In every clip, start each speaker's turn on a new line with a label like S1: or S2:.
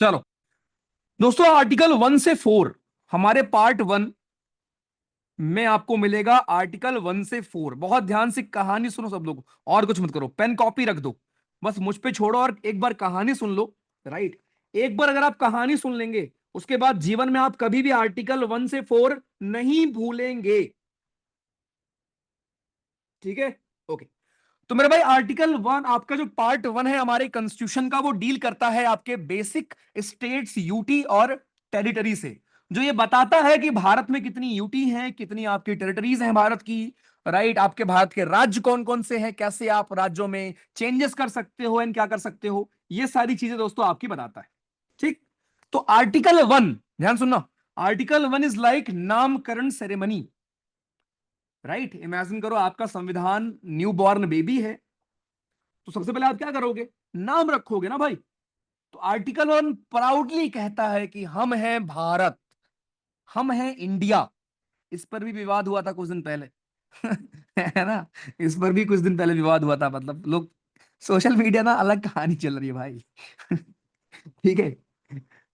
S1: चलो दोस्तों, आर्टिकल 1 से 4 हमारे पार्ट 1 में आपको मिलेगा। आर्टिकल 1 से 4 बहुत ध्यान से कहानी सुनो सब लोग, और कुछ मत करो, पेन कॉपी रख दो, बस मुझ पे छोड़ो और एक बार कहानी सुन लो। राइट, एक बार अगर आप कहानी सुन लेंगे, उसके बाद जीवन में आप कभी भी आर्टिकल 1 से 4 नहीं भूलेंगे। ठीक है, ओके। तो मेरे भाई, आर्टिकल 1 आपका जो पार्ट 1 है हमारे कॉन्स्टिट्यूशन का, वो डील करता है आपके बेसिक स्टेट्स, यूटी और टेरिटरी से। जो ये बताता है कि भारत में कितनी यूटी हैं, कितनी आपकी टेरिटरीज हैं भारत की। राइट, आपके भारत के राज्य कौन कौन से हैं, कैसे आप राज्यों में चेंजेस कर सकते हो एंड क्या कर सकते हो, ये सारी चीजें दोस्तों आपकी बताता है। ठीक, तो आर्टिकल 1 ध्यान सुनना। आर्टिकल 1 इज लाइक नामकरण सेरेमनी। राइट, इमेजिन करो आपका संविधान न्यू बॉर्न बेबी है, तो सबसे पहले आप क्या करोगे? नाम रखोगे ना भाई। तो आर्टिकल 1 प्राउडली कहता है कि हम हैं भारत, हम हैं इंडिया। इस पर भी विवाद हुआ था कुछ दिन पहले है ना, इस पर भी कुछ दिन पहले विवाद हुआ था। मतलब लोग, सोशल मीडिया ना अलग कहानी चल रही है भाई ठीक है।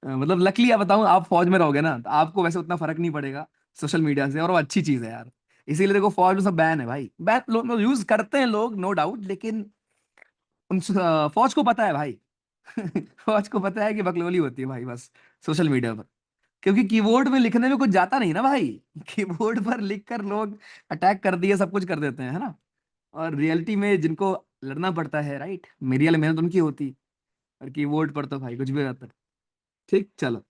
S1: मतलब लकली आप बताऊं, आप फौज में रहोगे ना, तो आपको वैसे उतना फर्क नहीं पड़ेगा सोशल मीडिया से, और वो अच्छी चीज है यार। इसीलिए देखो, फौज में सब बैन है भाई। बैन लोग यूज करते हैं लोग, नो डाउट, लेकिन फौज को पता है भाई फौज को पता है कि बकलोली होती है भाई बस सोशल मीडिया पर। क्योंकि कीबोर्ड में लिखने में कुछ जाता नहीं ना भाई कीबोर्ड पर लिखकर लोग अटैक कर दिए, सब कुछ कर देते हैं, है ना। और रियलिटी में जिनको लड़ना पड़ता है, राइट, मेरी वाली मेहनत उनकी होती, और कीबोर्ड पर तो भाई कुछ भी रहता है। ठीक, चलो।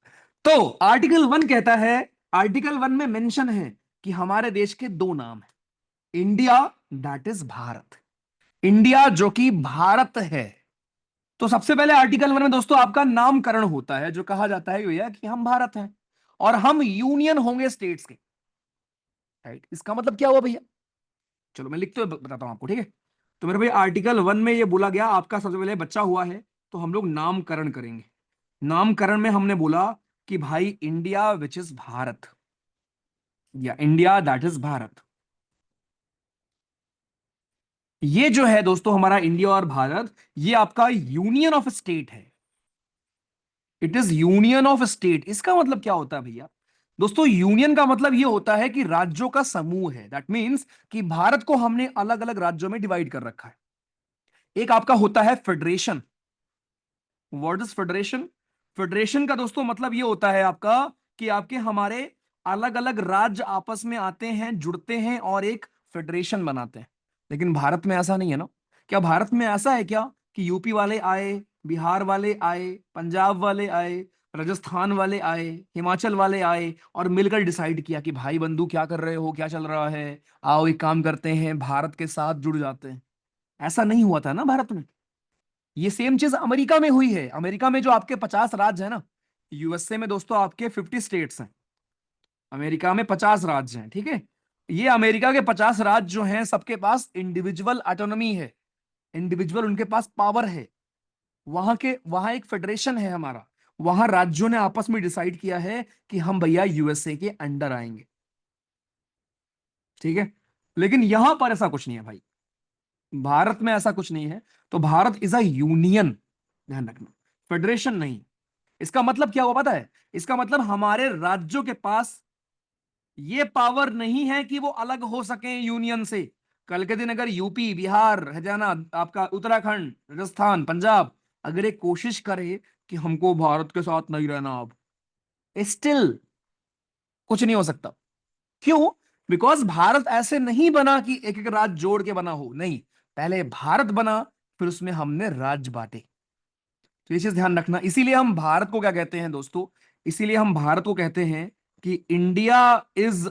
S1: तो आर्टिकल 1 कहता है, आर्टिकल 1 में मेंशन है कि हमारे देश के दो नाम है। India, that is Bharat. India जो कि भारत है। तो सबसे पहले आर्टिकल 1 में दोस्तों आपका नामकरण होता है, जो कहा जाता है भैया कि हम भारत हैं और हम यूनियन होंगे स्टेट्स के। राइट, इसका मतलब क्या हुआ भैया? चलो मैं लिखते हुए बताता हूं आपको, ठीक है। तो मेरे भाई, आर्टिकल 1 में ये बोला गया, आपका सबसे पहले बच्चा हुआ है तो हम लोग नामकरण करेंगे। नामकरण में हमने बोला कि भाई इंडिया विच इज भारत, या इंडिया दैट इज भारत। ये जो है दोस्तों हमारा इंडिया और भारत, ये आपका यूनियन ऑफ स्टेट है। It is union of state. इसका मतलब क्या होता है भैया? दोस्तों, यूनियन का मतलब यह होता है कि राज्यों का समूह है। दैट मीन्स कि भारत को हमने अलग अलग राज्यों में डिवाइड कर रखा है। एक आपका होता है federation. What is federation? Federation का दोस्तों मतलब यह होता है आपका कि आपके हमारे अलग अलग राज्य आपस में आते हैं, जुड़ते हैं और एक फेडरेशन बनाते हैं। लेकिन भारत में ऐसा नहीं है ना। क्या भारत में ऐसा है क्या कि यूपी वाले आए, बिहार वाले आए, पंजाब वाले आए, राजस्थान वाले आए, हिमाचल वाले आए और मिलकर डिसाइड किया कि भाई बंधु क्या कर रहे हो, क्या चल रहा है, आओ एक काम करते हैं, भारत के साथ जुड़ जाते हैं? ऐसा नहीं हुआ था ना भारत में। ये सेम चीज अमेरिका में हुई है। अमेरिका में जो आपके 50 राज्य है ना, यूएसए में दोस्तों आपके 50 स्टेट्स हैं, अमेरिका में 50 राज्य हैं, ठीक है। ये अमेरिका के 50 राज्य जो हैं, सबके पास इंडिविजुअल ऑटोनॉमी है, इंडिविजुअल उनके पास पावर है। वहां एक फेडरेशन है हमारा, वहां राज्यों ने आपस में डिसाइड किया है कि हम भैया यूएसए के अंडर आएंगे, ठीक है। लेकिन यहां पर ऐसा कुछ नहीं है भाई, भारत में ऐसा कुछ नहीं है। तो भारत इज अ यूनियन, ध्यान रखना, फेडरेशन नहीं। इसका मतलब क्या हुआ पता है? इसका मतलब हमारे राज्यों के पास ये पावर नहीं है कि वो अलग हो सके यूनियन से। कल के दिन अगर यूपी, बिहार, हरियाणा, आपका उत्तराखंड, राजस्थान, पंजाब अगर एक कोशिश करे कि हमको भारत के साथ नहीं रहना, अब स्टिल कुछ नहीं हो सकता। क्यों? बिकॉज भारत ऐसे नहीं बना कि एक एक राज्य जोड़ के बना हो, नहीं। पहले भारत बना, फिर उसमें हमने राज्य बांटे। तो ये चीज ध्यान रखना। इसीलिए हम भारत को क्या कहते हैं दोस्तों? इसीलिए हम भारत को कहते हैं कि India is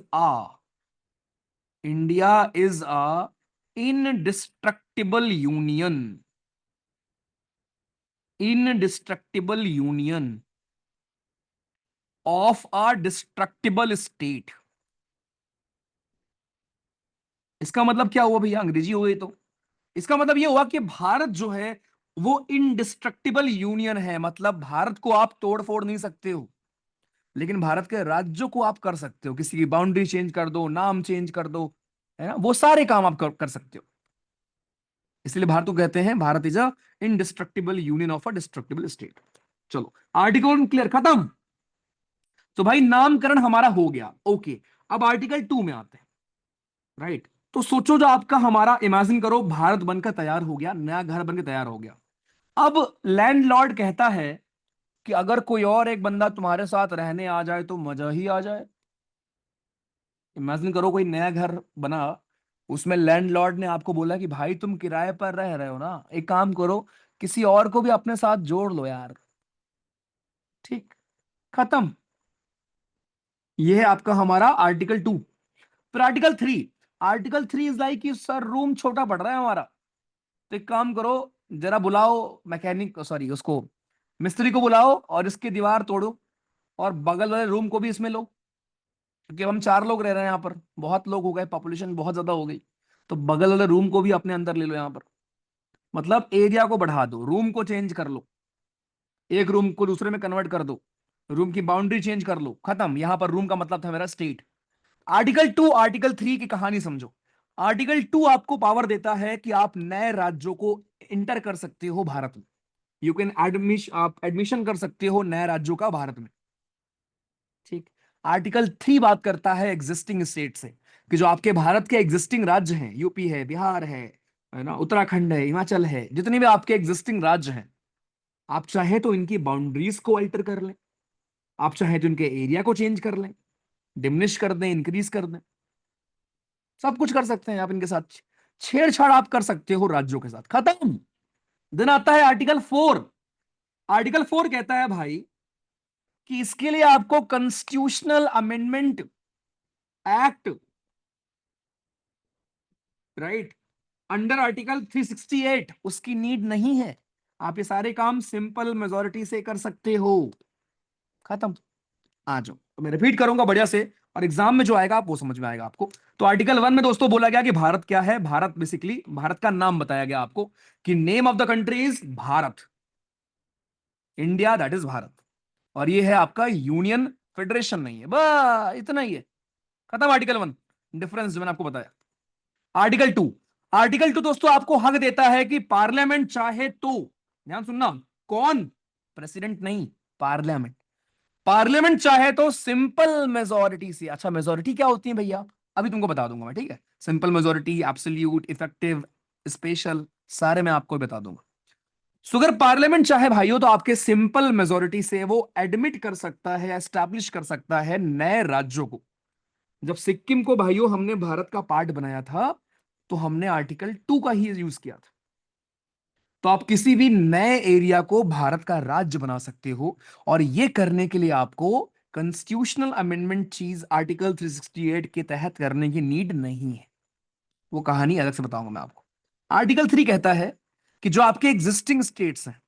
S1: a indestructible union, indestructible union of a destructible state. इसका मतलब क्या हुआ भैया? अंग्रेजी हो गई तो। इसका मतलब यह हुआ कि भारत जो है वो इनडिस्ट्रक्टिबल यूनियन है, मतलब भारत को आप तोड़ फोड़ नहीं सकते हो, लेकिन भारत के राज्यों को आप कर सकते हो। किसी की बाउंड्री चेंज कर दो, नाम चेंज कर दो, है ना, वो सारे काम आप कर सकते हो। इसलिए भारत को कहते हैं Bharat is a indestructible union of a destructible state. चलो, आर्टिकल क्लियर, खत्म। तो भाई नामकरण हमारा हो गया, ओके। अब आर्टिकल 2 में आते हैं, राइट। तो सोचो, जो आपका हमारा इमेजिन करो, भारत बनकर तैयार हो गया, नया घर बनकर तैयार हो गया। अब लैंडलॉर्ड कहता है कि अगर कोई और एक बंदा तुम्हारे साथ रहने आ जाए तो मजा ही आ जाए। इमेजिन करो कोई नया घर बना, उसमें लैंडलॉर्ड ने आपको बोला कि भाई तुम किराए पर रह रहे हो ना, एक काम करो, किसी और को भी अपने साथ जोड़ लो यार। ठीक, खत्म। ये है आपका हमारा आर्टिकल 2। फिर आर्टिकल 3। आर्टिकल 3 इज लाइक कि सर रूम छोटा पड़ रहा है हमारा, तो एक काम करो, जरा बुलाओ मैकेनिक, सॉरी उसको, मिस्त्री को बुलाओ और इसकी दीवार तोड़ो, और बगल वाले रूम को भी इसमें लो, क्योंकि अब हम 4 लोग रह रहे हैं यहाँ पर, बहुत लोग हो गए, पॉपुलेशन बहुत ज्यादा हो गई। तो बगल वाले रूम को भी अपने अंदर ले लो यहाँ पर। मतलब एरिया को बढ़ा दो, रूम को चेंज कर लो, एक रूम को दूसरे में कन्वर्ट कर दो, रूम की बाउंड्री चेंज कर लो, खत्म। यहां पर रूम का मतलब था मेरा स्टेट। आर्टिकल 2 आर्टिकल 3 की कहानी समझो। आर्टिकल 2 आपको पावर देता है कि आप नए राज्यों को इंटर कर सकते हो भारत में। यू कैन आप एडमिशन कर सकते हो नए राज्यों का भारत में। ठीक। आर्टिकल 3 बात करता है एग्जिस्टिंग स्टेट से, कि जो आपके भारत के एग्जिस्टिंग राज्य हैं, यूपी है, बिहार है ना, उत्तराखंड है, हिमाचल है, जितने भी आपके एग्जिस्टिंग राज्य हैं, आप चाहे तो इनकी बाउंड्रीज को अल्टर कर लें, आप चाहे तो इनके एरिया को चेंज कर लें, डिमिनिश कर दें, इंक्रीज कर दें, सब कुछ कर सकते हैं आप इनके साथ। छेड़छाड़ आप कर सकते हो राज्यों के साथ, खत्म। देन आता है आर्टिकल 4। आर्टिकल 4 कहता है भाई कि इसके लिए आपको constitutional amendment act, right, under article 368 उसकी नीड नहीं है। आप ये सारे काम सिंपल मेजोरिटी से कर सकते हो, खत्म। आ जाओ, तो मैं रिपीट करूंगा बढ़िया से, और एग्जाम में जो आएगा आप वो समझ में आएगा आपको। तो आर्टिकल 1 में दोस्तों बोला गया कि भारत क्या है। भारत बेसिकली, भारत का नाम बताया गया आपको, कि name of the country is Bharat, India that is Bharat. और ये है आपका यूनियन, फेडरेशन नहीं है, बस इतना ही है, खत्म। आर्टिकल 1 डिफरेंस जो मैंने आपको बताया। आर्टिकल 2। आर्टिकल 2 दोस्तों आपको हक देता है कि पार्लियामेंट चाहे तो, ध्यान सुनना, कौन, प्रेसिडेंट नहीं, पार्लियामेंट, पार्लियामेंट चाहे तो सिंपल मेजोरिटी से। अच्छा, मेजोरिटी क्या होती है भैया, अभी तुमको बता दूंगा मैं, ठीक है। Simple majority, absolute, effective, special, सारे मैं आपको बता दूंगा। सो अगर पार्लियामेंट चाहे भाइयों, तो आपके सिंपल मेजोरिटी से वो एडमिट कर सकता है, एस्टैब्लिश कर सकता है नए राज्यों को। जब सिक्किम को भाइयों हमने भारत का पार्ट बनाया था, तो हमने आर्टिकल 2 का ही यूज किया था। तो आप किसी भी नए एरिया को भारत का राज्य बना सकते हो, और ये करने के लिए आपको कॉन्स्टिट्यूशनल अमेंडमेंट चीज आर्टिकल 368 के तहत करने की नीड नहीं है। वो कहानी अलग से बताऊंगा मैं आपको। आर्टिकल 3 कहता है कि जो आपके एग्जिस्टिंग स्टेट्स हैं,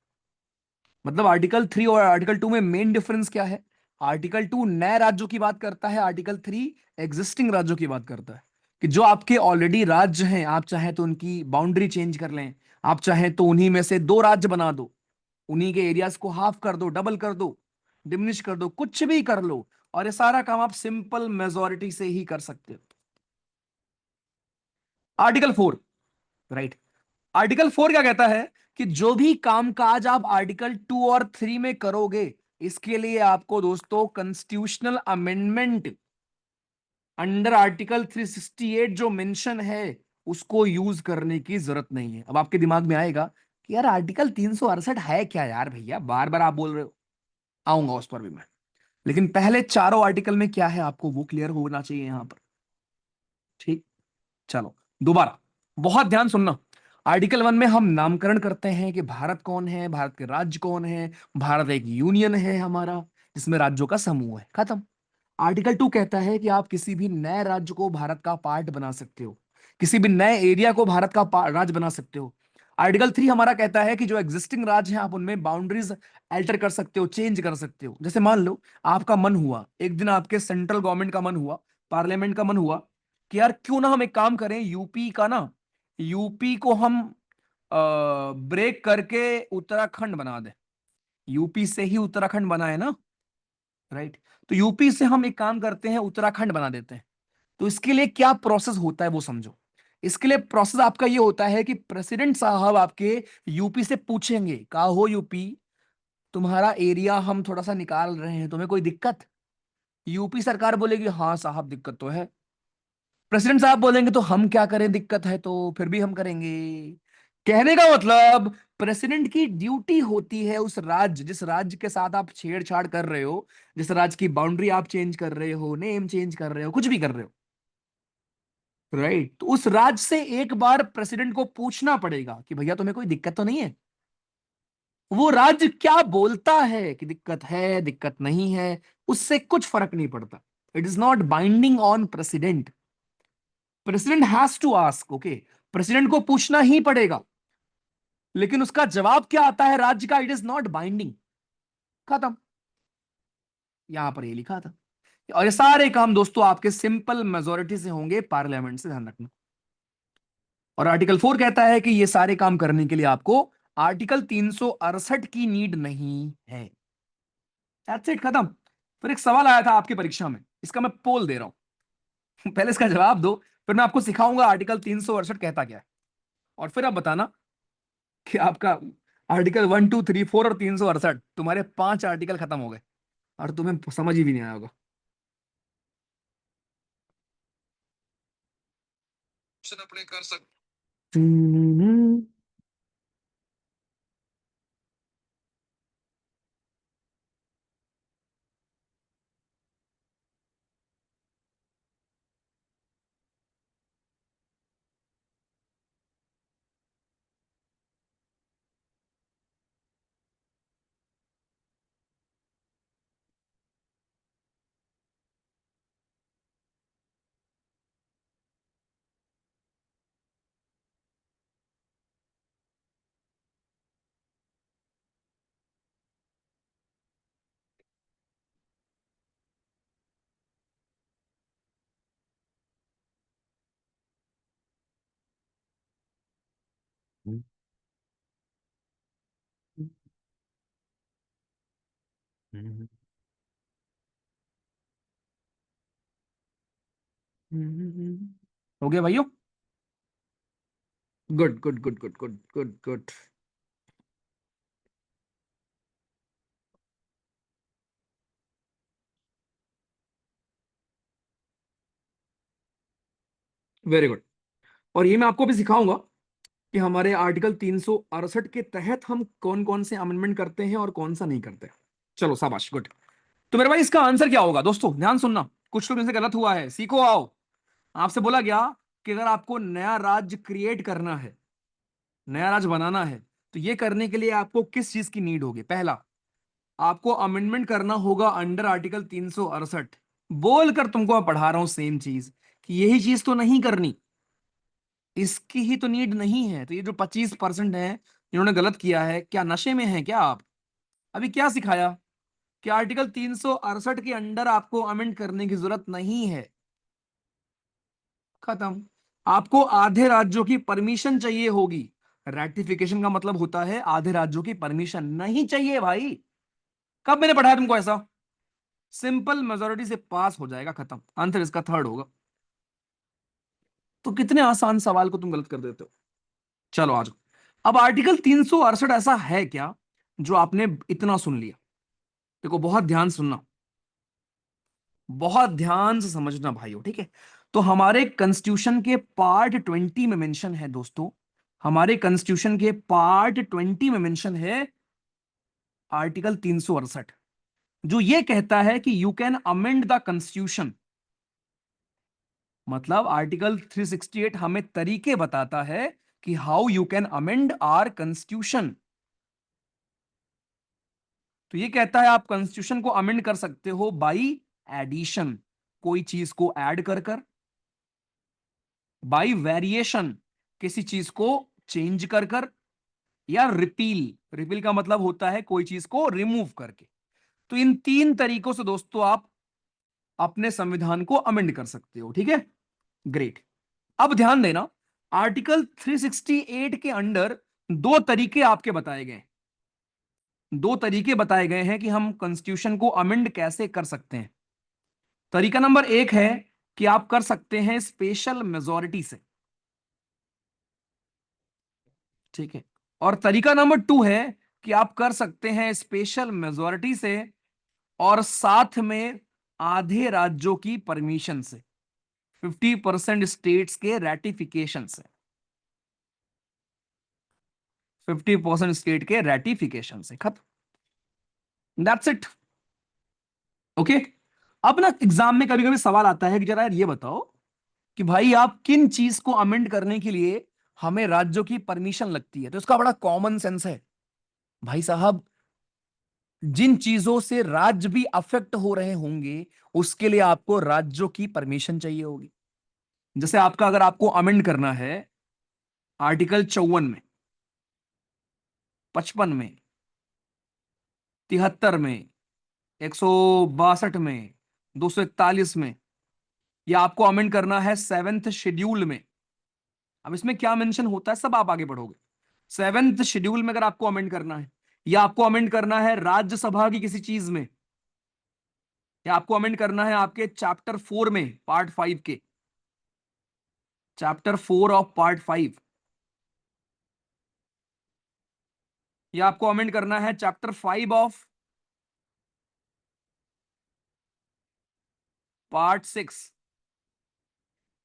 S1: मतलब आर्टिकल 3 और आर्टिकल 2 में मेन डिफरेंस क्या है। आर्टिकल 2 नए राज्यों की बात करता है, आर्टिकल 3 एग्जिस्टिंग राज्यों की बात करता है। कि जो आपके ऑलरेडी राज्य हैं, आप चाहे तो उनकी बाउंड्री चेंज कर लें, आप चाहे तो उन्हीं में से 2 राज्य बना दो, उन्हीं के एरियाज को हाफ कर दो, डबल कर दो, डिमिनिश कर दो, कुछ भी कर लो, और ये सारा काम आप सिंपल मेजोरिटी से ही कर सकते हो। Article 4, right. आर्टिकल 4 क्या कहता है कि जो भी कामकाज आप आर्टिकल 2 और 3 में करोगे, इसके लिए आपको दोस्तों कॉन्स्टिट्यूशनल अमेंडमेंट अंडर आर्टिकल 368 जो मेंशन है, उसको यूज करने की जरूरत नहीं है। अब आपके दिमाग में आएगा कि यार आर्टिकल 368 है क्या यार भैया, बार बार आप बोल रहे हो। आऊंगा उस पर भी मैं, लेकिन पहले चारों आर्टिकल में क्या है आपको वो क्लियर होना चाहिए यहां पर। ठीक, चलो दोबारा, बहुत ध्यान सुनना। आर्टिकल 1 में हम नामकरण करते हैं कि भारत कौन है, भारत के राज्य कौन है। भारत एक यूनियन है हमारा, जिसमें राज्यों का समूह है, खत्म। आर्टिकल 2 कहता है कि आप किसी भी नए राज्य को भारत का पार्ट बना सकते हो, किसी भी नए एरिया को भारत का राज्य बना सकते हो। आर्टिकल 3 हमारा कहता है कि जो एग्जिस्टिंग राज्य हैं, आप उनमें बाउंड्रीज अल्टर कर सकते हो, चेंज कर सकते हो। जैसे मान लो आपका मन हुआ एक दिन, आपके सेंट्रल गवर्नमेंट का मन हुआ, पार्लियामेंट का मन हुआ कि यार क्यों ना हम एक काम करें, यूपी का ना, यूपी को हम ब्रेक करके उत्तराखंड बना दें। यूपी से ही उत्तराखंड बना है ना, राइट। तो यूपी से हम एक काम करते हैं, उत्तराखंड बना देते हैं। तो इसके लिए क्या प्रोसेस होता है वो समझो। इसके लिए प्रोसेस आपका ये होता है कि प्रेसिडेंट साहब आपके यूपी से पूछेंगे, कहा हो यूपी, तुम्हारा एरिया हम थोड़ा सा निकाल रहे हैं, तुम्हें कोई दिक्कत? यूपी सरकार बोलेगी हाँ साहब दिक्कत तो है, प्रेसिडेंट साहब बोलेंगे तो हम क्या करें, दिक्कत है तो फिर भी हम करेंगे। कहने का मतलब, प्रेसिडेंट की ड्यूटी होती है उस राज्य, जिस राज्य के साथ आप छेड़छाड़ कर रहे हो, जिस राज्य की बाउंड्री आप चेंज कर रहे हो, नेम चेंज कर रहे हो, कुछ भी कर रहे हो, राइट, तो उस राज्य से एक बार प्रेसिडेंट को पूछना पड़ेगा कि भैया तुम्हें कोई दिक्कत तो नहीं है। वो राज्य क्या बोलता है कि दिक्कत है दिक्कत नहीं है, उससे कुछ फर्क नहीं पड़ता। It is not binding on president. President has to ask, okay, president को पूछना ही पड़ेगा, लेकिन उसका जवाब क्या आता है राज्य का, इट इज नॉट बाइंडिंग। खत्म। यहां पर ये लिखा था। और ये सारे काम दोस्तों आपके सिंपल मेजोरिटी से होंगे, पार्लियामेंट से, ध्यान रखना। और आर्टिकल 4 कहता है कि ये सारे काम करने के लिए आपको आर्टिकल 368 की नीड नहीं है। दैट्स इट, खत्म। फिर एक सवाल आया था आपकी परीक्षा में, इसका मैं पोल दे रहा हूं पहले इसका जवाब दो, फिर मैं आपको सिखाऊंगा आर्टिकल 368 कहता क्या है, और फिर आप बताना कि आपका आर्टिकल 1 2 3 4 और 368, तुम्हारे 5 आर्टिकल खत्म हो गए और तुम्हें समझ ही भी नहीं आया होगा। अपने कर सकते। हो गया भाइयों? Good good good good good good good. Very good. और ये मैं आपको भी सिखाऊंगा कि हमारे आर्टिकल 368 के तहत हम कौन कौन से अमेंडमेंट करते हैं और कौन सा नहीं करते। चलो शाबाश, गुड। तो मेरे भाई इसका आंसर क्या होगा दोस्तों, ध्यान सुनना, कुछ लोग जैसे गलत हुआ है, सीखो आओ। आपसे बोला गया कि अगर आपको नया राज्य क्रिएट करना है, नया राज्य बनाना है, तो ये करने के लिए आपको किस चीज की नीड होगी? पहला, आपको अमेंडमेंट करना होगा अंडर आर्टिकल 368। बोलकर तुमको मैं पढ़ा रहा हूं सेम चीज, कि यही चीज तो नहीं करनी, इसकी ही तो नीड नहीं है। तो ये जो 25% है जिन्होंने गलत किया है, क्या नशे में है क्या आप? अभी क्या सिखाया कि आर्टिकल 368 के अंडर आपको अमेंड करने की जरूरत नहीं है। खत्म। आपको आधे राज्यों की परमिशन चाहिए होगी। रैटिफिकेशन का मतलब होता है आधे राज्यों की परमिशन नहीं चाहिए भाई। कब मैंने पढ़ाया तुमको ऐसा? सिंपल मेजोरिटी से पास हो जाएगा, खत्म। आंसर इसका थर्ड होगा। तो कितने आसान सवाल को तुम गलत कर देते हो। चलो आ जाओ। अब आर्टिकल 368 ऐसा है क्या जो आपने इतना सुन लिया? देखो बहुत ध्यान सुनना, बहुत ध्यान से समझना भाइयों, ठीक है? तो हमारे कॉन्स्टिट्यूशन के पार्ट 20 में मेंशन है दोस्तों, हमारे कॉन्स्टिट्यूशन के पार्ट 20 में मेंशन है आर्टिकल 368, जो ये कहता है कि you can amend the constitution. मतलब आर्टिकल 368 हमें तरीके बताता है कि how you can amend our constitution. तो ये कहता है आप कॉन्स्टिट्यूशन को अमेंड कर सकते हो बाई एडिशन, कोई चीज को ऐड कर कर, बाई वेरिएशन, किसी चीज को चेंज कर कर, या रिपील, रिपील का मतलब होता है कोई चीज को रिमूव करके। तो इन तीन तरीकों से दोस्तों आप अपने संविधान को अमेंड कर सकते हो, ठीक है? ग्रेट। अब ध्यान देना, आर्टिकल 368 के अंडर दो तरीके आपके बताए गए, दो तरीके बताए गए हैं कि हम कॉन्स्टिट्यूशन को अमेंड कैसे कर सकते हैं। तरीका नंबर एक है कि आप कर सकते हैं स्पेशल मेजोरिटी से, ठीक है? और तरीका नंबर टू है कि आप कर सकते हैं स्पेशल मेजोरिटी से और साथ में आधे राज्यों की परमिशन से, 50% स्टेट्स के रेटिफिकेशन से, 50% स्टेट के रेटिफिकेशन से, खत्म। That's it. ओके। अब ना एग्जाम में कभी कभी सवाल आता है कि जरा यार ये बताओ कि भाई आप किन चीज को अमेंड करने के लिए हमें राज्यों की परमिशन लगती है। तो इसका बड़ा कॉमन सेंस है भाई साहब, जिन चीजों से राज्य भी अफेक्ट हो रहे होंगे उसके लिए आपको राज्यों की परमिशन चाहिए होगी। जैसे आपका अगर आपको अमेंड करना है आर्टिकल 54 में, 55 में, 73 में, 162 में, 241 में, या आपको अमेंड करना है सेवेंथ शेड्यूल में। अब इसमें क्या मेंशन होता है सब आप आगे पढ़ोगे। सेवेंथ शेड्यूल में अगर आपको अमेंड करना है, या आपको अमेंड करना है राज्यसभा की किसी चीज में, या आपको अमेंड करना है आपके चैप्टर 4 में पार्ट 5 के, चैप्टर 4 ऑफ पार्ट 5, या आपको अमेंड करना है चैप्टर 5 ऑफ पार्ट 6,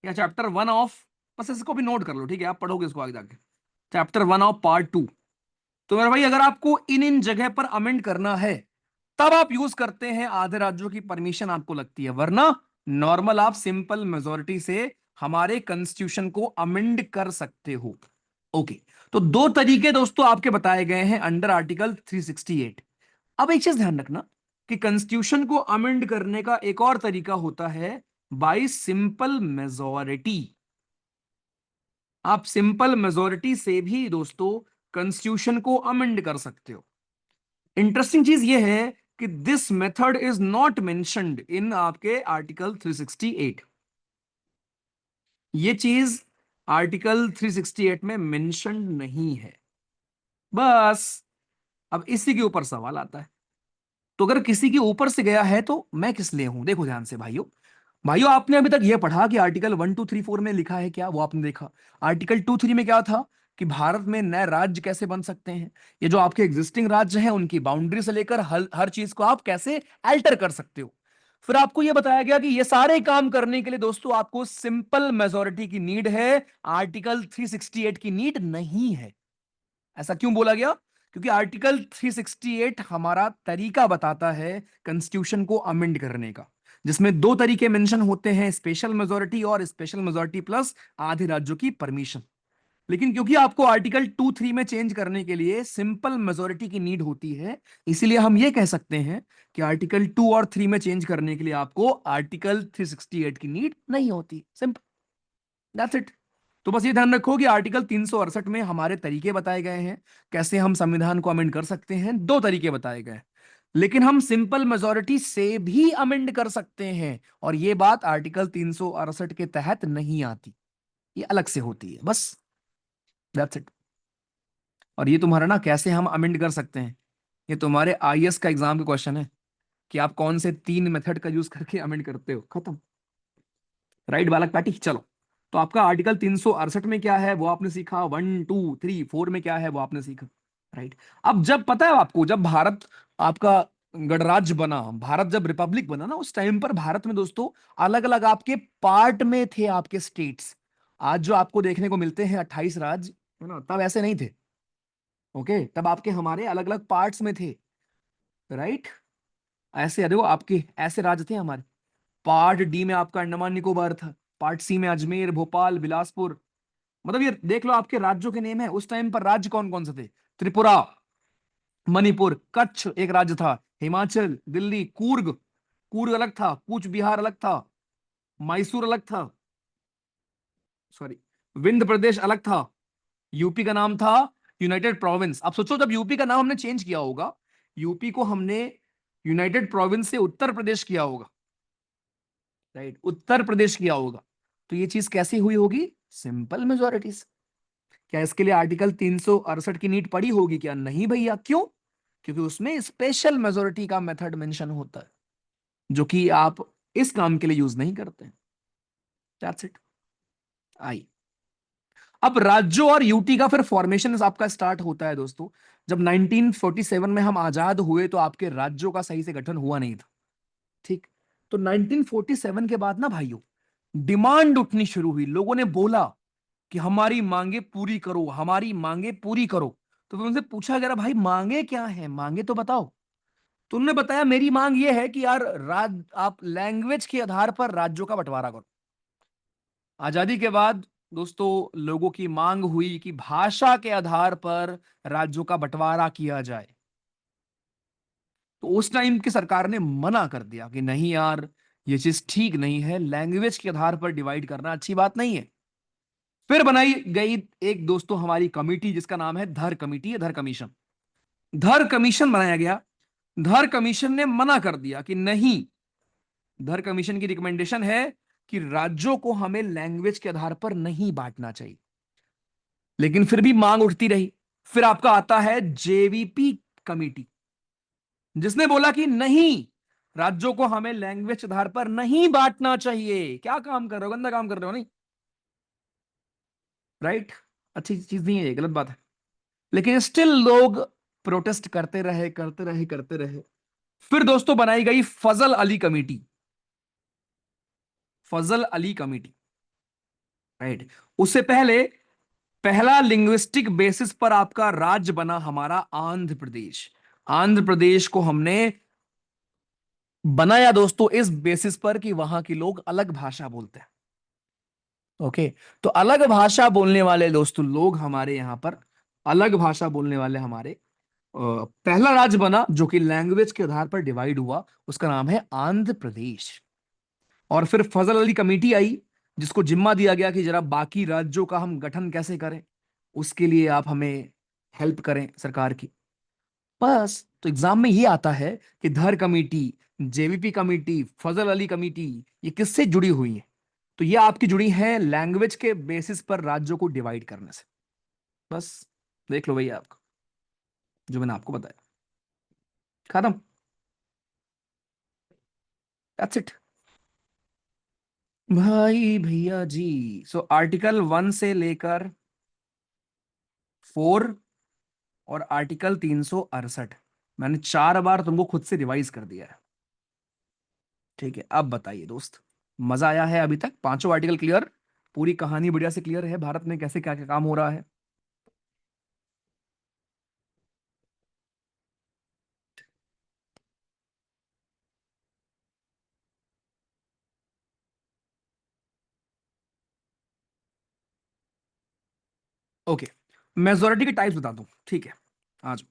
S1: या चैप्टर 1 ऑफ, बस इसको भी नोट कर लो, ठीक है, आप पढ़ोगे इसको आगे जाके, चैप्टर 1 ऑफ पार्ट 2। तो मेरे भाई अगर आपको इन इन जगह पर अमेंड करना है तब आप यूज करते हैं आधे राज्यों की परमिशन आपको लगती है, वरना नॉर्मल आप सिंपल मेजोरिटी से हमारे कॉन्स्टिट्यूशन को अमेंड कर सकते हो। ओके। तो दो तरीके दोस्तों आपके बताए गए हैं अंडर आर्टिकल 368। अब एक चीज ध्यान रखना कि कॉन्स्टिट्यूशन को अमेंड करने का एक और तरीका होता है बाय सिंपल मेजोरिटी। आप सिंपल मेजोरिटी से भी दोस्तों कॉन्स्टिट्यूशन को अमेंड कर सकते हो। इंटरेस्टिंग चीज यह है कि this method is not mentioned in आपके आर्टिकल 368। ये चीज आर्टिकल 368 में मेंशन्ड नहीं है। बस अब इसी के ऊपर सवाल आता है, तो अगर किसी के ऊपर से गया है तो मैं किस लिए हूं। देखो ध्यान से भाइयों, भाइयों आपने अभी तक यह पढ़ा कि आर्टिकल 1 2 3 4 में लिखा है क्या, वो आपने देखा। आर्टिकल 2 3 में क्या था कि भारत में नए राज्य कैसे बन सकते हैं, ये जो आपके एग्जिस्टिंग राज्य हैं उनकी बाउंड्री से लेकर हर चीज को आप कैसे अल्टर कर सकते हो। फिर आपको यह बताया गया कि ये सारे काम करने के लिए दोस्तों आपको सिंपल मेजोरिटी की नीड है, आर्टिकल 368 की नीड नहीं है। ऐसा क्यों बोला गया? क्योंकि आर्टिकल 368 हमारा तरीका बताता है कॉन्स्टिट्यूशन को अमेंड करने का, जिसमें दो तरीके मेंशन होते हैं, स्पेशल मेजोरिटी और स्पेशल मेजोरिटी प्लस आधे राज्यों की परमिशन। लेकिन क्योंकि आपको आर्टिकल 2 3 में चेंज करने के लिए सिंपल मेजोरिटी की नीड होती है, इसीलिए हम ये कह सकते हैं कि आर्टिकल 2 और 3 में चेंज करने के लिए आपको आर्टिकल 368 की नीड नहीं होती। Simple, that's it. तो बस ये ध्यान रखो कि आर्टिकल 368 में हमारे तरीके बताए गए हैं कैसे हम संविधान को अमेंड कर सकते हैं। दो तरीके बताए गए हैं, लेकिन हम सिंपल मेजोरिटी से भी अमेंड कर सकते हैं, और ये बात आर्टिकल 368 के तहत नहीं आती, ये अलग से होती है। बस दैट्स इट। और ये तुम्हारा ना कैसे हम अमेंड कर सकते हैं, ये तुम्हारे आईएएस का एग्जाम का क्वेश्चन है कि आप कौन से तीन मेथड का यूज करके अमेंड करते हो। खत्म। राइट बालक पाटी, चलो। तो आपका आर्टिकल 368 में क्या है वो आपने सीखा, 1 2 3 4 में क्या है वो आपने सीखा। राइट। अब जब पता है आपको, जब भारत आपका गणराज्य बना, भारत जब रिपब्लिक बना ना, उस टाइम पर भारत में दोस्तों अलग अलग आपके पार्ट में थे आपके स्टेट्स। आज जो आपको देखने को मिलते हैं 28 राज्य, है ना, तब ऐसे नहीं थे। ओके, तब आपके हमारे अलग अलग पार्ट्स में थे। राइट। ऐसे देखो आपके ऐसे राज्य थे हमारे। पार्ट डी में आपका अंडमान निकोबार था, पार्ट सी में अजमेर, भोपाल, बिलासपुर। मतलब ये देख लो आपके राज्यों के नेम है। उस टाइम पर राज्य कौन कौन से थे? त्रिपुरा, मणिपुर, कच्छ एक राज्य था, हिमाचल, दिल्ली, कूर्ग, कूर्ग अलग था, कूच बिहार अलग था, मैसूर अलग था, सॉरी, विंध्य प्रदेश अलग था, यूपी का नाम था यूनाइटेड प्रोविंस। अब सोचो जब यूपी का नाम हमने चेंज किया होगा, यूपी को हमने यूनाइटेड प्रोविंस से उत्तर प्रदेश किया होगा, राइट, उत्तर प्रदेश किया होगा, तो ये चीज कैसी हुई होगी? Simple majorities. क्या इसके लिए आर्टिकल 368 की नीड पड़ी होगी क्या? नहीं भैया। क्यों? क्योंकि उसमें स्पेशल मेजोरिटी का मेथड मेंशन होता है, जो कि आप इस काम के लिए यूज नहीं करते। That's it. आई। अब राज्यों और यूटी का फिर फॉर्मेशन आपका स्टार्ट होता है दोस्तों। जब 1947 में हम आजाद हुए तो आपके राज्यों का सही से गठन हुआ नहीं था, ठीक। तो 1947 के बाद ना भाइयों, डिमांड उठनी शुरू हुई, लोगों ने बोला कि हमारी मांगे पूरी करो, हमारी मांगे पूरी करो। तो फिर उनसे पूछा गया, भाई मांगे क्या है, मांगे तो बताओ। तो उन्होंने बताया, मेरी मांग ये है कि यार आप लैंग्वेज के आधार पर राज्यों का बंटवारा करो। आजादी के बाद दोस्तों लोगों की मांग हुई कि भाषा के आधार पर राज्यों का बंटवारा किया जाए। तो उस टाइम की सरकार ने मना कर दिया कि नहीं यार, ये चीज ठीक नहीं है, लैंग्वेज के आधार पर डिवाइड करना अच्छी बात नहीं है। फिर बनाई गई एक दोस्तों हमारी कमिटी, जिसका नाम है धर कमिटी, धर कमीशन। धर कमीशन बनाया गया। धर कमीशन ने मना कर दिया कि नहीं, धर कमीशन की रिकमेंडेशन है कि राज्यों को हमें लैंग्वेज के आधार पर नहीं बांटना चाहिए। लेकिन फिर भी मांग उठती रही। फिर आपका आता है जेवीपी कमिटी, जिसने बोला कि नहीं, राज्यों को हमें लैंग्वेज आधार पर नहीं बांटना चाहिए। क्या काम कर रहे हो, गंदा काम कर रहे हो नहीं, राइट। अच्छी चीज नहीं है ये, गलत बात है। लेकिन स्टिल लोग प्रोटेस्ट करते रहे, करते रहे, करते रहे। फिर दोस्तों बनाई गई फजल अली कमेटी। फजल अली कमेटी, राइट। उससे पहले पहला लिंग्विस्टिक बेसिस पर आपका राज्य बना हमारा आंध्र प्रदेश। आंध्र प्रदेश को हमने बनाया दोस्तों इस बेसिस पर कि वहां के लोग अलग भाषा बोलते हैं। ओके। तो अलग भाषा बोलने वाले दोस्तों लोग हमारे यहां पर, अलग भाषा बोलने वाले हमारे पहला राज्य बना जो कि लैंग्वेज के आधार पर डिवाइड हुआ, उसका नाम है आंध्र प्रदेश। और फिर फजल अली कमेटी आई, जिसको जिम्मा दिया गया कि जरा बाकी राज्यों का हम गठन कैसे करें, उसके लिए आप हमें हेल्प करें सरकार की। बस तो एग्जाम में ये आता है कि धर कमेटी, जेवीपी कमेटी, फजल अली कमेटी, ये किससे जुड़ी हुई है? तो ये आपकी जुड़ी है लैंग्वेज के बेसिस पर राज्यों को डिवाइड करने से। बस देख लो भैया आपको, जो मैंने आपको बताया, खत्म। दैट्स इट भाई भैया जी। सो आर्टिकल 1 से लेकर 4 और आर्टिकल 368 मैंने 4 बार तुमको खुद से रिवाइज कर दिया है। ठीक है, अब बताइए दोस्त, मजा आया है अभी तक? पांचों आर्टिकल क्लियर, पूरी कहानी बढ़िया से क्लियर है, भारत में कैसे क्या क्या काम हो रहा है। ओके, मेजोरिटी के टाइप्स बता दूं, ठीक है, आज।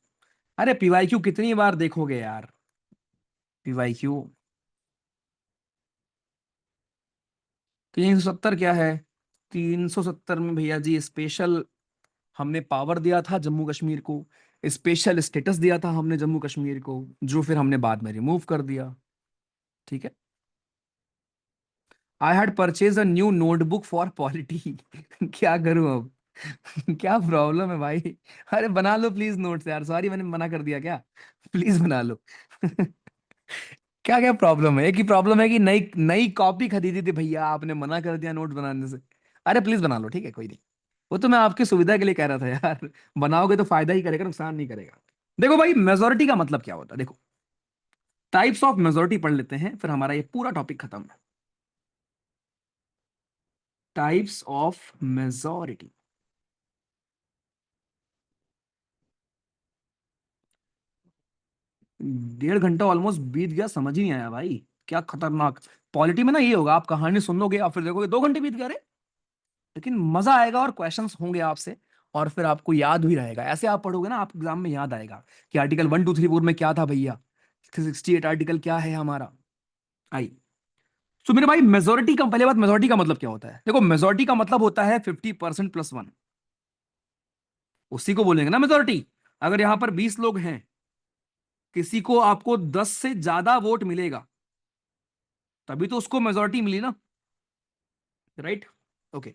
S1: अरे पीवाईक्यू कितनी बार देखोगे यार, पीवाईक्यू। 370 क्या है? 370 में भैया जी स्पेशल हमने पावर दिया था जम्मू कश्मीर को, स्पेशल स्टेटस दिया था हमने जम्मू कश्मीर को, जो फिर हमने बाद में रिमूव कर दिया। ठीक है। I had purchase a new notebook for polity. क्या करूं अब? क्या प्रॉब्लम है भाई? अरे बना लो प्लीज नोट्स यार, सॉरी मैंने मना कर दिया क्या? प्लीज बना लो। क्या क्या प्रॉब्लम है? एक ही प्रॉब्लम है कि नई नई कॉपी खरीदी थी भैया, आपने मना कर दिया नोट बनाने से। अरे प्लीज बना लो, ठीक है, कोई नहीं। वो तो मैं आपकी सुविधा के लिए कह रहा था यार। बनाओगे तो फायदा ही करेगा, नुकसान नहीं करेगा। देखो भाई, मेजोरिटी का मतलब क्या होता है, देखो, टाइप्स ऑफ मेजोरिटी पढ़ लेते हैं, फिर हमारा ये पूरा टॉपिक खत्म है। Types of majority. 1.5 घंटा ऑलमोस्ट बीत गया, समझ ही नहीं आया भाई, क्या खतरनाक। पॉलिटी में ना ये होगा, आप कहानी सुन लोगे और फिर देखोगे 2 घंटे बीत गए, अरे। लेकिन मजा आएगा और क्वेश्चंस होंगे आपसे, और फिर आपको याद भी रहेगा। ऐसे आप पढ़ोगे ना, आप एग्जाम में याद आएगा कि आर्टिकल 1 2 3 4 में क्या था भैया, 68 आर्टिकल क्या है हमारा। आई। तो मेरे भाई मेजोरिटी का, पहले बात, मेजोरिटी का मतलब क्या होता है? देखो, मेजोरिटी का मतलब होता है 50% प्लस वन, उसी को बोलेंगे ना मेजोरिटी। अगर यहां पर 20 लोग हैं, किसी को आपको 10 से ज्यादा वोट मिलेगा, तभी तो उसको मेजोरिटी मिली ना, राइट। ओके।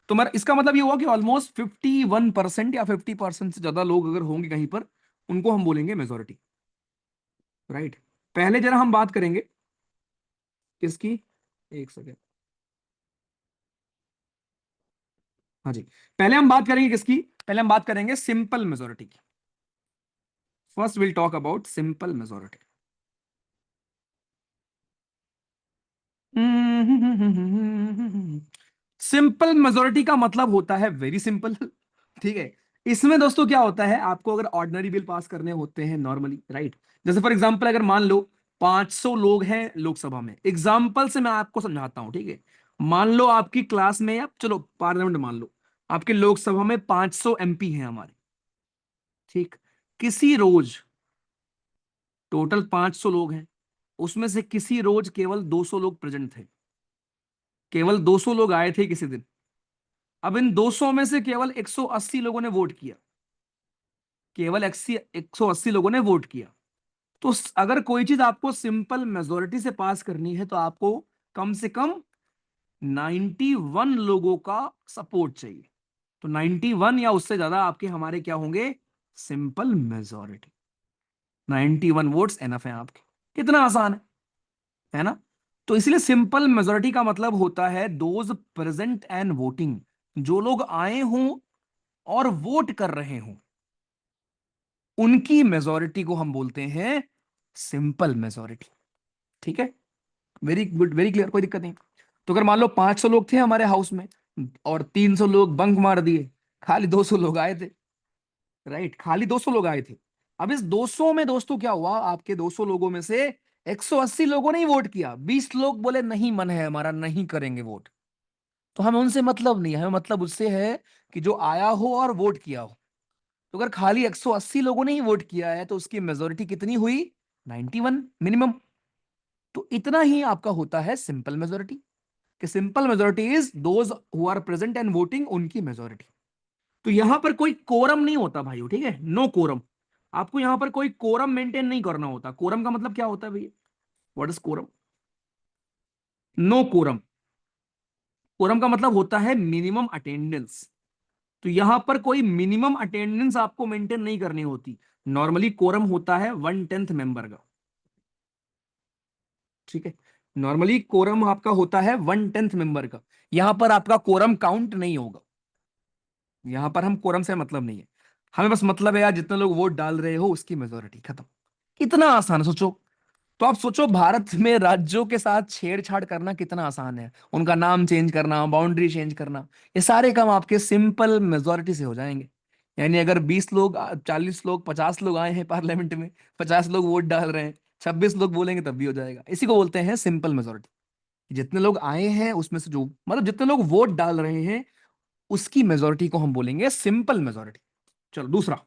S1: तो मेरा इसका मतलब ये हुआ कि ऑलमोस्ट 51% या 50% से ज्यादा लोग अगर होंगे कहीं पर, उनको हम बोलेंगे मेजोरिटी, राइट। पहले जरा हम बात करेंगे किसकी, एक सेकेंड। हाँ जी, पहले हम बात करेंगे किसकी? पहले हम बात करेंगे सिंपल मेजोरिटी की। First will talk about simple majority. Simple majority का मतलब होता है वेरी सिंपल। ठीक है। इसमें दोस्तों क्या होता है, आपको अगर ऑर्डिनरी बिल पास करने होते हैं नॉर्मली, राइट, जैसे फॉर एग्जांपल अगर मान लो 500 लोग हैं लोकसभा में, एग्जांपल से मैं आपको समझाता हूं, ठीक है। मान लो आपकी क्लास में, या चलो पार्लियामेंट मान लो, आपके लोकसभा में 500 एमपी हैं हमारे, ठीक। किसी रोज टोटल 500 लोग हैं, उसमें से किसी रोज केवल 200 लोग प्रेजेंट थे, केवल 200 लोग आए थे किसी दिन। अब इन 200 में से केवल 180 लोगों ने वोट किया, केवल 180 लोगों ने वोट किया। तो अगर कोई चीज आपको सिंपल मेजोरिटी से पास करनी है तो आपको कम से कम 91 लोगों का सपोर्ट चाहिए। तो 91 या उससे ज्यादा आपके हमारे क्या होंगे, सिंपल मेजोरिटी। 91 वोट्स एनफ है आपके। कितना आसान है ना। तो इसलिए सिंपल मेजोरिटी का मतलब होता है दोज प्रेजेंट एंड वोटिंग, जो लोग आए हों और वोट कर रहे हों, उनकी मेजोरिटी को हम बोलते हैं सिंपल मेजोरिटी। ठीक है। वेरी गुड, वेरी क्लियर, कोई दिक्कत नहीं। तो अगर मान लो 500 लोग थे हमारे हाउस में और 300 लोग बंक मार दिए, खाली 200 लोग आए थे, राइट, खाली 200 लोग आए थे। अब इस 200 में दोस्तों क्या हुआ, आपके 200 लोगों में से 180 लोगों ने ही वोट किया, 20 लोग बोले नहीं मन है हमारा, नहीं करेंगे वोट। तो हमें उनसे मतलब नहीं है, हमें मतलब उससे है कि जो आया हो और वोट किया हो। तो अगर खाली 180 लोगों ने ही वोट किया है तो उसकी मेजोरिटी कितनी हुई, 91 मिनिमम। तो इतना ही आपका होता है सिंपल मेजोरिटी, कि simple majority is those who are present and voting, उनकी मेजोरिटी। तो यहां पर कोई कोरम नहीं होता भाइयों, ठीक है, नो कोरम। आपको यहां पर कोई कोरम मेंटेन नहीं करना होता। कोरम का मतलब क्या होता है भैया, what is quorum, no quorum. Quorum का मतलब होता है मिनिमम अटेंडेंस। तो यहां पर कोई मिनिमम अटेंडेंस आपको मेंटेन नहीं करनी होती। नॉर्मली कोरम होता है 1/10 मेंबर का, ठीक है। नॉर्मली कोरम आपका होता है 1/10 मेंबर का। यहां पर आपका कोरम काउंट नहीं होगा, यहां पर हम कोरम से मतलब नहीं है। हमें बस मतलब है यार जितने लोग वोट डाल रहे हो उसकी मेजोरिटी, खत्म। कितना आसान है सोचो। तो आप सोचो भारत में राज्यों के साथ छेड़छाड़ करना कितना आसान है, उनका नाम चेंज करना, बाउंड्री चेंज करना, ये सारे काम आपके सिंपल मेजोरिटी से हो जाएंगे। यानी अगर 20 लोग, 40 लोग, 50 लोग आए हैं पार्लियामेंट में, 50 लोग वोट डाल रहे हैं, 26 लोग बोलेंगे तब भी हो जाएगा। इसी को बोलते हैं सिंपल मेजोरिटी। जितने लोग आए हैं उसमें से जो, मतलब जितने लोग वोट डाल रहे हैं उसकी मेजोरिटी को हम बोलेंगे सिंपल मेजोरिटी। चलो दूसरा,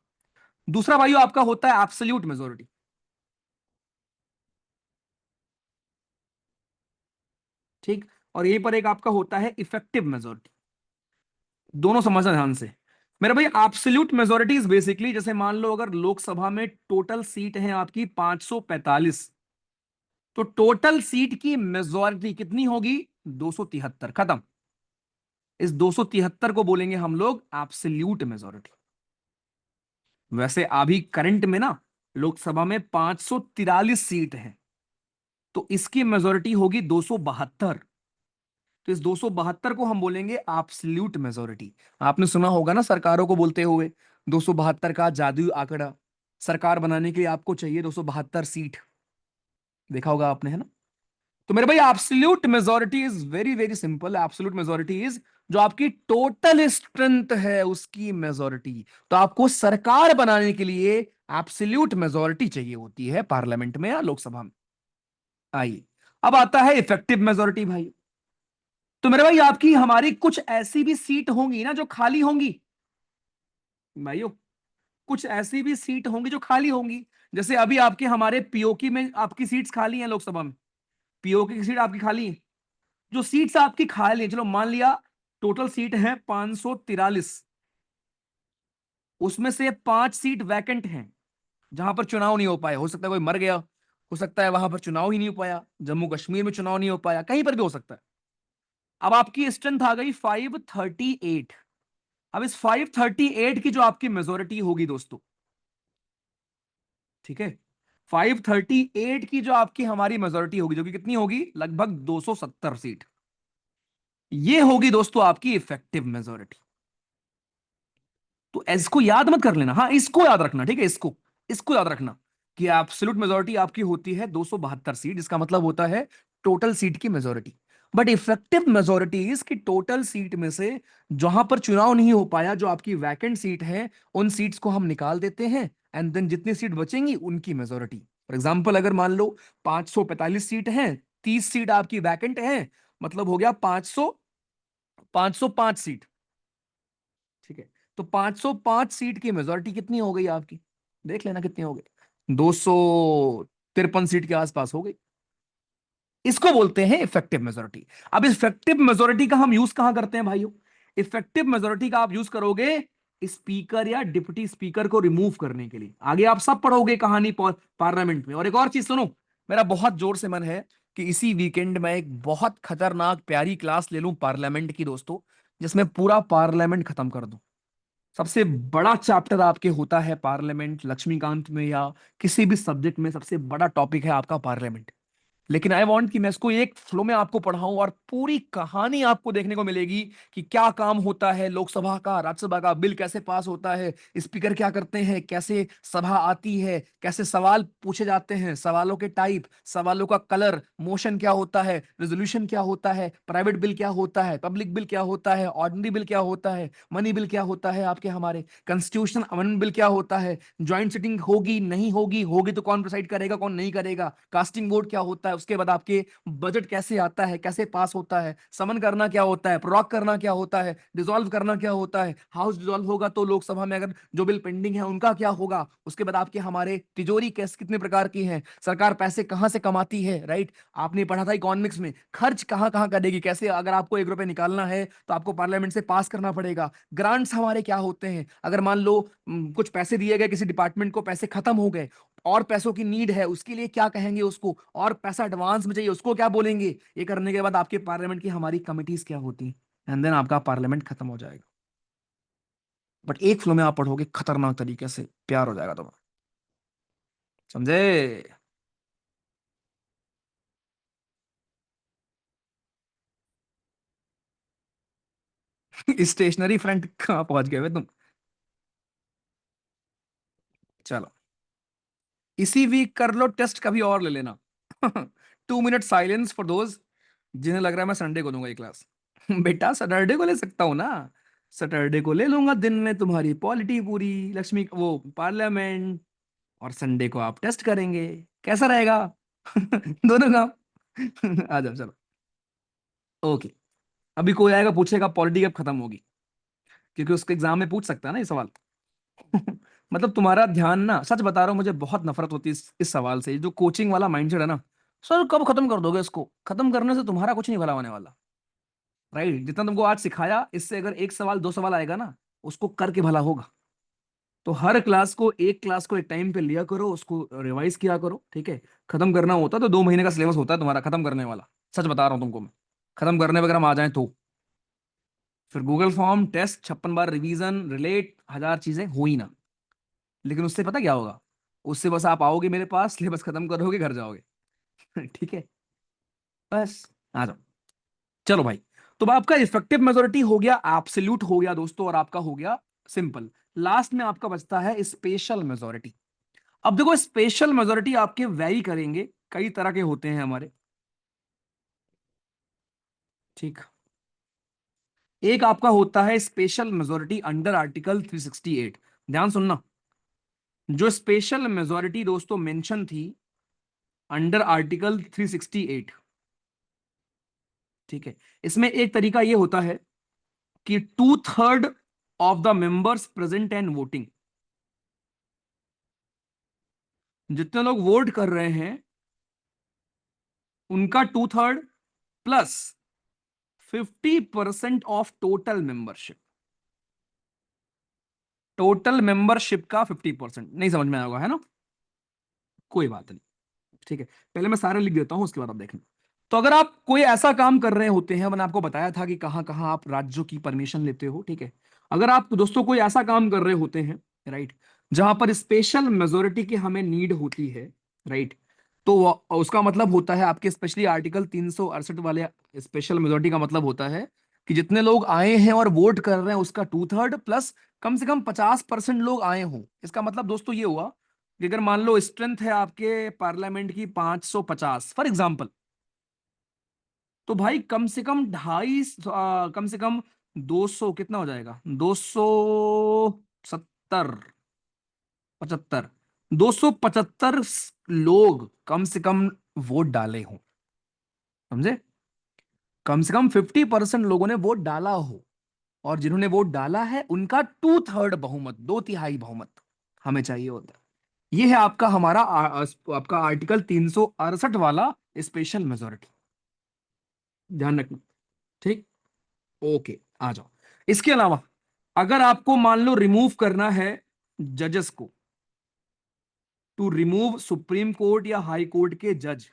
S1: दूसरा भाइयों आपका होता है एब्सोल्यूट मेजोरिटी। ठीक। और यहीं पर एक आपका होता है इफेक्टिव मेजोरिटी। दोनों समझना ध्यान से मेरा भाई। एब्सोल्यूट मेजोरिटी इज बेसिकली, जैसे मान लो अगर लोकसभा में टोटल सीट है आपकी 545, तो टोटल सीट की मेजोरिटी कितनी होगी, 273, खत्म। इस 273 को बोलेंगे हम लोग एब्सोल्यूट मेजोरिटी। वैसे अभी करंट में ना लोकसभा में 543 सीट है, तो इसकी मेजोरिटी होगी 272। तो इस 272 को हम बोलेंगे एब्सोल्यूट मेजोरिटी। आपने सुना होगा ना सरकारों को बोलते हुए 272 का जादुई आंकड़ा, सरकार बनाने के लिए आपको चाहिए 272 सीट, देखा होगा आपने, है ना। तो मेरे भाई absolute majority is very very simple. Absolute majority is जो आपकी टोटल स्ट्रेंथ है उसकी मेजोरिटी। तो आपको सरकार बनाने के लिए एब्सोल्यूट मेजोरिटी चाहिए होती है पार्लियामेंट में या लोकसभा में। आइए, अब आता है इफेक्टिव मेजोरिटी भाई। तो मेरे भाई आपकी हमारी कुछ ऐसी भी सीट होंगी ना जो खाली होंगी, भाइयों, कुछ ऐसी भी सीट होंगी जो खाली होंगी। जैसे अभी आपके हमारे पीओकी में आपकी सीट्स खाली हैं लोकसभा में, पीओकी की सीट आपकी खाली है। जो सीट्स आपकी खाली है, चलो मान लिया टोटल सीट है 543, उसमें से 5 सीट वैकेंट हैं जहां पर चुनाव नहीं हो पाए। हो सकता है कोई मर गया, हो सकता है वहां पर चुनाव ही नहीं हो पाया, जम्मू कश्मीर में चुनाव नहीं हो पाया, कहीं पर भी हो सकता है। अब आपकी स्ट्रेंथ आ गई 538। अब इस 538 की जो आपकी मेजोरिटी होगी दोस्तों, ठीक है, 538 की जो आपकी हमारी मेजोरिटी होगी, जो कि कितनी होगी, लगभग 270 सीट, ये होगी दोस्तों आपकी इफेक्टिव मेजोरिटी। तो इसको याद मत कर लेना, हाँ इसको याद रखना, ठीक है, इसको इसको याद रखना कि एब्सोल्यूट मेजोरिटी आपकी होती है 272 सीट, जिसका मतलब होता है टोटल सीट की मेजोरिटी। बट इफेक्टिव मेजोरिटी इसकी टोटल सीट में से जहां पर चुनाव नहीं हो पाया, जो आपकी वैकेंट सीट है, उन सीट्स को हम निकाल देते हैं, एंड देन जितनी सीट बचेंगी उनकी मेजोरिटी। फॉर एग्जाम्पल अगर मान लो 545 सीट हैं, 30 सीट आपकी वैकेंट है, मतलब हो गया 505 सीट। ठीक है, तो 505 सीट की मेजोरिटी कितनी हो गई आपकी, देख लेना कितनी हो गई, 253 सीट के आसपास हो गई। इसको बोलते हैं इफेक्टिव मेजोरिटी। अब इफेक्टिव मेजोरिटी का हम यूज कहां करते हैं भाइयों? इफेक्टिव मेजोरिटी का आप यूज करोगे स्पीकर या डिप्टी स्पीकर को रिमूव करने के लिए। आगे आप सब पढ़ोगे कहानी पार्लियामेंट में। और एक और चीज सुनो, मेरा बहुत जोर से मन है कि इसी वीकेंड में एक बहुत खतरनाक प्यारी क्लास ले लूं पार्लियामेंट की दोस्तों, जिसमें पूरा पार्लियामेंट खत्म कर दूं। सबसे बड़ा चैप्टर आपके होता है पार्लियामेंट, लक्ष्मीकांत में या किसी भी सब्जेक्ट में सबसे बड़ा टॉपिक है आपका पार्लियामेंट। लेकिन आई वांट कि मैं इसको एक फ्लो में आपको पढ़ाऊं और पूरी कहानी आपको देखने को मिलेगी कि क्या काम होता है लोकसभा का, राज्यसभा का, बिल कैसे पास होता है, स्पीकर क्या करते हैं, कैसे सभा आती है, कैसे सवाल पूछे जाते हैं, सवालों के टाइप, सवालों का कलर, मोशन क्या होता है, रेजोल्यूशन क्या होता है, प्राइवेट बिल क्या होता है, पब्लिक बिल क्या होता है, ऑर्डिनरी बिल क्या होता है, मनी बिल क्या होता है, आपके हमारे कॉन्स्टिट्यूशन अमेंडमेंट बिल क्या होता है, ज्वाइंट सिटिंग होगी नहीं होगी, होगी तो कौन प्रिसाइड करेगा कौन नहीं करेगा, कास्टिंग वोट क्या होता है, उसके बाद आपके बजट कैसे आता है, कैसे पास होता है, समन करना क्या होता है, प्रोक करना क्या होता है, डिसॉल्व करना क्या होता है, हाउस डिसॉल्व होगा तो लोकसभा में अगर जो बिल पेंडिंग है उनका क्या होगा, उसके बाद आपके हमारे तिजोरी कैसे कितने प्रकार की है, सरकार पैसे कहां से कमाती है, राइट। आपने पढ़ा था इकोनॉमिक्स में, खर्च कहां कहां करेगी, कैसे अगर आपको 1 रुपए निकालना है तो आपको पार्लियामेंट से पास करना पड़ेगा। ग्रांट्स हमारे क्या होते हैं, अगर मान लो कुछ पैसे दिए गए किसी डिपार्टमेंट को, पैसे खत्म हो गए और पैसों की नीड है, उसके लिए क्या कहेंगे उसको, और पैसा एडवांस में चाहिए उसको क्या बोलेंगे। ये करने के बाद आपके पार्लियामेंट की हमारी कमिटीज क्या होती हैं, एंड देन आपका पार्लियामेंट खत्म हो जाएगा। बट एक फ्लो में आप पढ़ोगे खतरनाक तरीके से, प्यार हो जाएगा तुम्हारा, समझे? स्टेशनरी फ्रंट कहाँ पहुंच गए तुम? चलो, इसी वीक कर लो टेस्ट, कभी और ले लेना। 2 मिनट साइलेंस फॉर दोज जिन्हें लग रहा है मैं संडे को दूंगा ये क्लास। बेटा सैटरडे को ले सकता हूं ना, सैटरडे को ले लूंगा दिन में तुम्हारी पॉलिटी पूरी, लक्ष्मी वो पार्लियामेंट, और संडे को आप टेस्ट करेंगे, कैसा रहेगा? दोनों काम। आ जाओ चलो। ओके, अभी कोई आएगा पूछेगा पॉलिटी कब खत्म होगी, क्योंकि उसके एग्जाम में पूछ सकता है ना ये सवाल। मतलब तुम्हारा ध्यान ना, सच बता रहा हूं, मुझे बहुत नफरत होती है इस सवाल से, ये जो कोचिंग वाला माइंडसेट है ना। सर कब खत्म कर दोगे इसको, खत्म करने से तुम्हारा कुछ नहीं भला होने वाला, राइट। जितना तुमको आज सिखाया, इससे अगर एक सवाल दो सवाल आएगा ना, उसको करके भला होगा। तो हर क्लास को, एक क्लास को एक टाइम पे लिया करो, उसको रिवाइज किया करो, ठीक है। खत्म करना होता तो 2 महीने का सिलेबस होता है तुम्हारा खत्म करने वाला, सच बता रहा हूँ तुमको मैं। खत्म करने वगैरह हम आ जाए तो फिर गूगल फॉर्म, टेस्ट, 56 बार रिवीजन, रिलेट, हजार चीजें हो ही ना। लेकिन उससे पता क्या होगा, उससे बस आप आओगे मेरे पास, सिलेबस खत्म करोगे, घर जाओगे। ठीक है, बस आ जाओ। चलो भाई, तो आपका इफेक्टिव मेजोरिटी हो गया, एब्सोल्यूट हो गया दोस्तों, और आपका हो गया सिंपल। लास्ट में आपका बचता है स्पेशल मेजोरिटी। अब देखो स्पेशल मेजोरिटी आपके वेरी करेंगे, कई तरह के होते हैं हमारे, ठीक। एक आपका होता है स्पेशल मेजोरिटी अंडर आर्टिकल 368। ध्यान सुनना, जो स्पेशल मेजोरिटी दोस्तों मेंशन थी अंडर आर्टिकल 368, ठीक है। इसमें एक तरीका यह होता है कि 2/3 of the members present and voting, जितने लोग वोट कर रहे हैं उनका 2/3 plus 50% of total membership. Total membership का 50%, नहीं समझ में आया होगा है ना, कोई बात नहीं, ठीक है। पहले मैं सारे लिख देता हूं, उसके बाद आप देखना। तो अगर आप कोई ऐसा काम कर रहे होते हैं, मैंने आपको बताया था कि कहां कहां आप राज्यों की परमिशन लेते हो, ठीक है। अगर आप दोस्तों कोई ऐसा काम कर रहे होते हैं, राइट, जहां पर स्पेशल मेजोरिटी की हमें नीड होती है, राइट, तो उसका मतलब होता है आपके स्पेशली आर्टिकल 368 वाले स्पेशल मेजोरिटी का मतलब होता है कि जितने लोग आए हैं और वोट कर रहे हैं उसका 2/3 प्लस कम से कम 50% लोग आए हों। इसका मतलब दोस्तों ये हुआ कि अगर मान लो स्ट्रेंथ है आपके पार्लियामेंट की 550 फॉर एग्जाम्पल, तो भाई कम से कम कम से कम 200 कितना हो जाएगा, 270, 75, 275 लोग कम से कम वोट डाले हों, समझे? कम से कम 50% लोगों ने वोट डाला हो, और जिन्होंने वोट डाला है उनका 2/3 बहुमत, 2/3 बहुमत हमें चाहिए होता है। ये है आपका हमारा आपका आर्टिकल 368 वाला स्पेशल मेजोरिटी, ध्यान रखना। ठीक, ओके, आ जाओ। इसके अलावा अगर आपको मान लो रिमूव करना है जजेस को, टू रिमूव सुप्रीम कोर्ट या हाई कोर्ट के जज,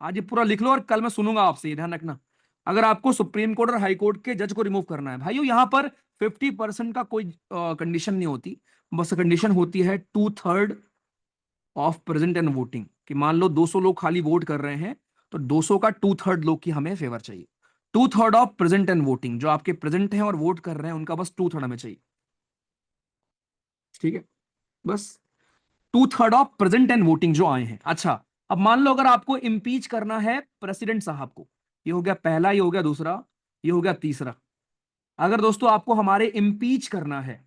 S1: आज ये पूरा लिख लो और कल मैं सुनूंगा आपसे, ये ध्यान रखना। अगर आपको सुप्रीम कोर्ट और हाई कोर्ट के जज को रिमूव करना है भाइयों, यहां पर 50% का कोई कंडीशन नहीं होती, बस कंडीशन होती है 2/3 ऑफ प्रेजेंट एंड वोटिंग, कि मान लो 200 लोग खाली वोट कर रहे हैं, तो 200 का 2/3 लोग की हमें फेवर चाहिए। 2/3 ऑफ प्रेजेंट एंड वोटिंग, जो आपके प्रेजेंट हैं और वोट कर रहे हैं उनका बस 2/3 हमें चाहिए, ठीक है? बस 2/3 ऑफ प्रेजेंट एंड वोटिंग जो आए हैं। अच्छा, अब मान लो अगर आपको इम्पीच करना है प्रेसिडेंट साहब को, ये हो गया पहला, ये हो गया दूसरा, ये हो गया तीसरा। अगर दोस्तों आपको हमारे इम्पीच करना है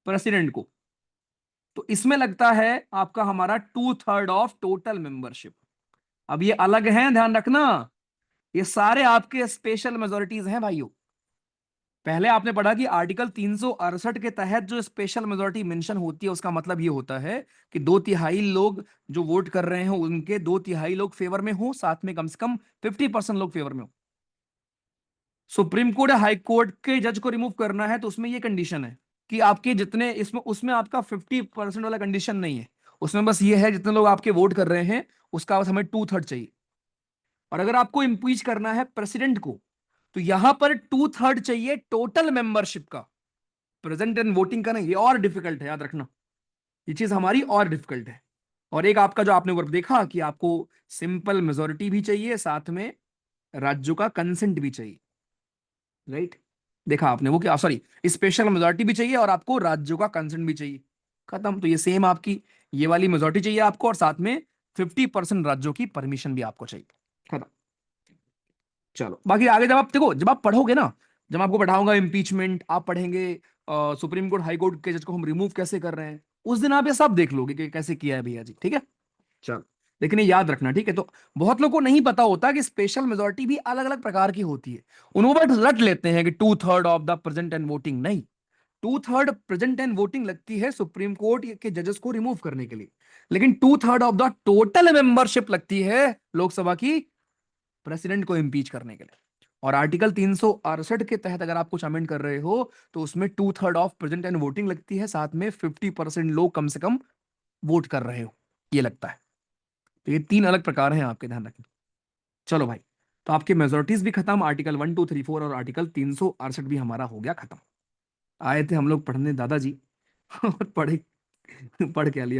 S1: प्रेसिडेंट को, तो इसमें लगता है आपका हमारा 2/3 ऑफ टोटल मेंबरशिप। अब ये अलग है, ध्यान रखना, ये सारे आपके स्पेशल मेजोरिटीज हैं भाइयों। पहले आपने पढ़ा कि आर्टिकल 368 के तहत जो स्पेशल मेजोरिटी मेंशन होती है, उसका मतलब ये होता है कि 2/3 लोग जो वोट कर रहे हो उनके 2/3 लोग फेवर में हो, साथ में कम 50% लोग फेवर में हो। सुप्रीम कोर्ट या हाई कोर्ट के जज को रिमूव करना है तो उसमें ये कंडीशन है कि आपके जितने इसमें, उसमें आपका 50% वाला कंडीशन नहीं है, उसमें बस ये है जितने लोग आपके वोट कर रहे हैं उसका बस हमें 2/3 चाहिए। और अगर आपको इम्पीच करना है प्रेसिडेंट को, तो यहां पर 2/3 चाहिए टोटल मेंबरशिप का, प्रेजेंट एंड वोटिंग का नहीं। ये और डिफिकल्ट है, याद रखना, ये चीज हमारी और डिफिकल्ट है। और एक आपका जो आपने वर्क देखा कि आपको सिंपल मेजोरिटी भी चाहिए, साथ में राज्यों का कंसेंट भी चाहिए, राइट? देखा आपने वो, क्या सॉरी, स्पेशल मेजोरिटी भी चाहिए और आपको राज्यों का कंसेंट भी चाहिए। खत्म। तो ये सेम आपकी ये वाली मेजोरिटी चाहिए आपको, और साथ में 50% राज्यों की परमिशन भी आपको चाहिए। खत्म। चलो बाकी आगे जब आप देखो, जब आप पढ़ोगे ना, जब आपको पढ़ाऊंगा इम्पीचमेंट, आप पढ़ेंगे सुप्रीम कोर्ट हाई कोर्ट के जज को हम रिमूव कैसे कर रहे हैं, उस दिन आप ये सब देख लोगे कि कैसे किया है भैया जी, ठीक है? चलो, लेकिन ये याद रखना, ठीक है? तो बहुत लोगों को नहीं पता होता कि स्पेशल मेजोरिटी भी अलग अलग प्रकार की होती है। उन्होंने बस रट लेते हैं कि 2/3 of the present and voting, नहीं। 2/3 प्रेजेंट एंड वोटिंग लगती है सुप्रीम कोर्ट के जजेस को रिमूव करने के लिए, लेकिन 2/3 ऑफ द टोटल मेंबरशिप लगती है लोकसभा की प्रेसिडेंट को इम्पीच करने के लिए। और आर्टिकल 368 के तहत अगर आप कुछ अमेंड कर रहे हो तो उसमें 2/3 ऑफ प्रेजेंट एंड वोटिंग लगती है, साथ में 50% लोग कम से कम वोट कर रहे हो, ये लगता है। तो ये तीन अलग प्रकार हैं आपके, ध्यान रखें। चलो भाई, तो आपके मेजोरिटीज भी खत्म, आर्टिकल 1, 2, 3, 4 और आर्टिकल 368 भी हमारा हो गया खत्म। आए थे हम लोग पढ़ने दादाजी और पढ़े, पढ़ क्या लिया।